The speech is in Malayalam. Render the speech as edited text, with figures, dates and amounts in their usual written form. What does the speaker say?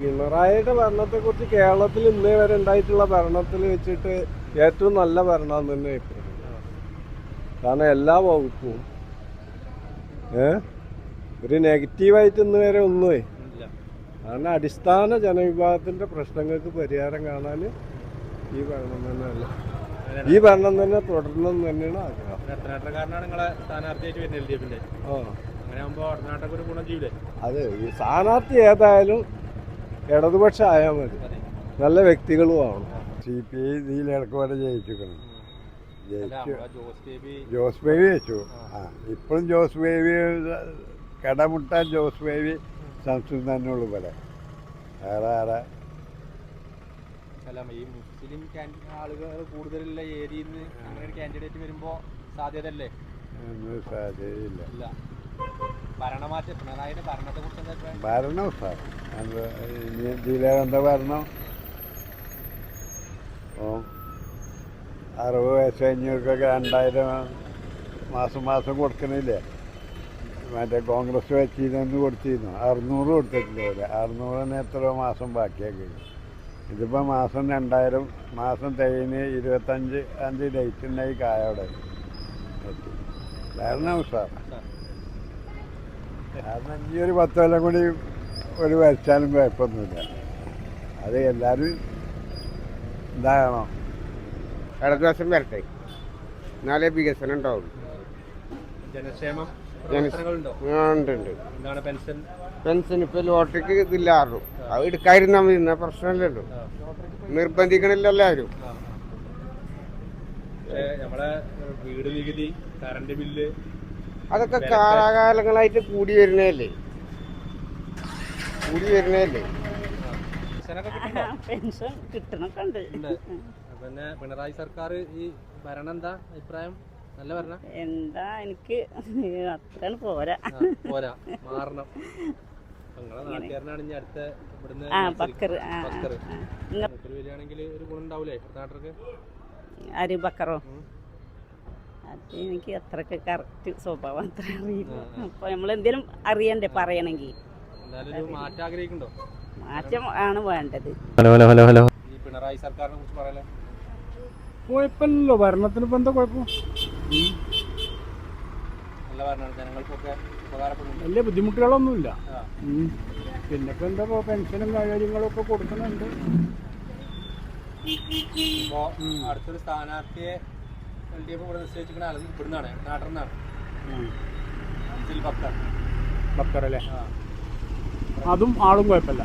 പിണറായിയുടെ ഭരണത്തെക്കുറിച്ച് കേരളത്തിൽ ഇന്നേ വരെ ഉണ്ടായിട്ടുള്ള ഭരണത്തിൽ വെച്ചിട്ട് ഏറ്റവും നല്ല ഭരണം തന്നെ ഇപ്പോഴും. കാരണം എല്ലാ വകുപ്പും ഒരു നെഗറ്റീവായിട്ട് ഇന്ന് വരെ ഒന്നുമേ. കാരണം അടിസ്ഥാന ജനവിഭാഗത്തിൻ്റെ പ്രശ്നങ്ങൾക്ക് പരിഹാരം കാണാൻ ഈ ഭരണം തന്നെയല്ല, ഈ ഭരണം തന്നെ തുടരണം തന്നെയാണ് ആഗ്രഹം. അത് ഈ സ്ഥാനാർത്ഥി ഏതായാലും ഇടതുപക്ഷം ആയാൽ മതി, നല്ല വ്യക്തികളും ആവണം. CPI ഇതിലിടക്കോടെ ജയിച്ചിരിക്കണം. ജോസ് ബേബി വെച്ചു. ഇപ്പോഴും ജോസ് ബേബി കടമുട്ടാൻ ജോസ് ബേബി സംസ്കൃതം തന്നെ ഉള്ളു പോലെ. വേറെ ആരാ ഈ മുസ്ലിം ആളുകൾ കൂടുതലുള്ള ഏരിയയിൽ നിന്ന് അങ്ങനെ ഒരു കാൻഡിഡേറ്റ് വരുമ്പോൾ സാധ്യതയല്ലേ? ഒന്നും സാധ്യതയില്ല. ഭരണമാറ്റം പിണറായിയുടെ ഭരണത്തെ കുറിച്ച് ഭരണം സാർ ജില്ലയുടെ ഭരണം 60 വയസ്സ് കഴിഞ്ഞവർക്കൊക്കെ 2000 മാസം കൊടുക്കണില്ലേ? മറ്റേ കോൺഗ്രസ് വെച്ചിരുന്നു കൊടുത്തിരുന്നു. 600 കൊടുത്തിട്ടില്ല പോലെ. 600 എത്ര മാസം ബാക്കിയാക്കി. ഇതിപ്പോൾ മാസം 2000 മാസം തികഞ്ഞ് 25 ഡേറ്റ് ഉണ്ടായി കായോടെ ഭരണം സാർ. കാരണം ഈ ഒരു 10 കൊല്ലം കൂടി ഒരു വരച്ചാലും കുഴപ്പമൊന്നുമില്ല. അത് എല്ലാവരും ഇതാകണം. ഇടതുവശം വരട്ടെ, എന്നാലേ വികസനം ഉണ്ടാവും. ജനക്ഷേമം ഉണ്ട്. പെൻഷൻ ഇപ്പൊ ലോട്ടറിക്ക് ഇതില്ലാറും അത് എടുക്കാതിരുന്നാൽ മതി, എന്നാ പ്രശ്നമില്ലല്ലോ. നിർബന്ധിക്കണില്ലല്ലോ ആരും. വീട് നികുതി, കറണ്ട് ബില്ല് അതൊക്കെ കാലാകാലങ്ങളായിട്ട് കൂടി വരുന്നതല്ലേ. പെൻഷൻ കിട്ടണൊക്കെ ഉണ്ട്. പിന്നെ പിണറായി സർക്കാർ ഈ ഭരണം എന്താ അഭിപ്രായം? നല്ല ഭരണം എന്താ? എനിക്ക് അത്രയാണ് പോരാ, മാറണം. നിങ്ങളെ നാട്ടുകാരനാണ് ഇനി അടുത്ത ഇവിടുന്ന് വരികയാണെങ്കിൽ ഒരു ഗുണം ഉണ്ടാവൂലേ നാട്ടുകാർക്ക്? ആര് ബക്കറോ? അത് എനിക്ക് അത്രക്ക് കറക്റ്റ് സ്വഭാവം അത്ര അറിയില്ല. അപ്പൊ നമ്മളെന്തേലും അറിയണ്ടേ പറയണമെങ്കിൽ. മാറ്റം ആഗ്രഹിക്കുന്നുണ്ടോ? മാറ്റം ആണ് വേണ്ടത്. ഈ പിണറായി സർക്കാരിനെ കുറിച്ച് പറയാലോ. കുഴപ്പമില്ലല്ലോ, ഭരണത്തിന് ഇപ്പം എന്താ കുഴപ്പം? നല്ല ഭരണമാണ്, ജനങ്ങൾക്കൊക്കെ ഉപകാരപ്പെടുന്നുണ്ട്, വലിയ ബുദ്ധിമുട്ടുകളൊന്നുമില്ല. പിന്നെ ഇപ്പം എന്താ പെൻഷനും കാര്യങ്ങളൊക്കെ കൊടുക്കുന്നുണ്ട്. ഇപ്പോൾ അടുത്തൊരു സ്ഥാനാർത്ഥിയെ LDF ഇവിടെ നിശ്ചയിച്ചിരിക്കുന്ന ആൾ ഇവിടുന്നാണ്, നാട്ടിൽ ബക്കർ അല്ലേ? അതും ആളും കുഴപ്പമില്ല.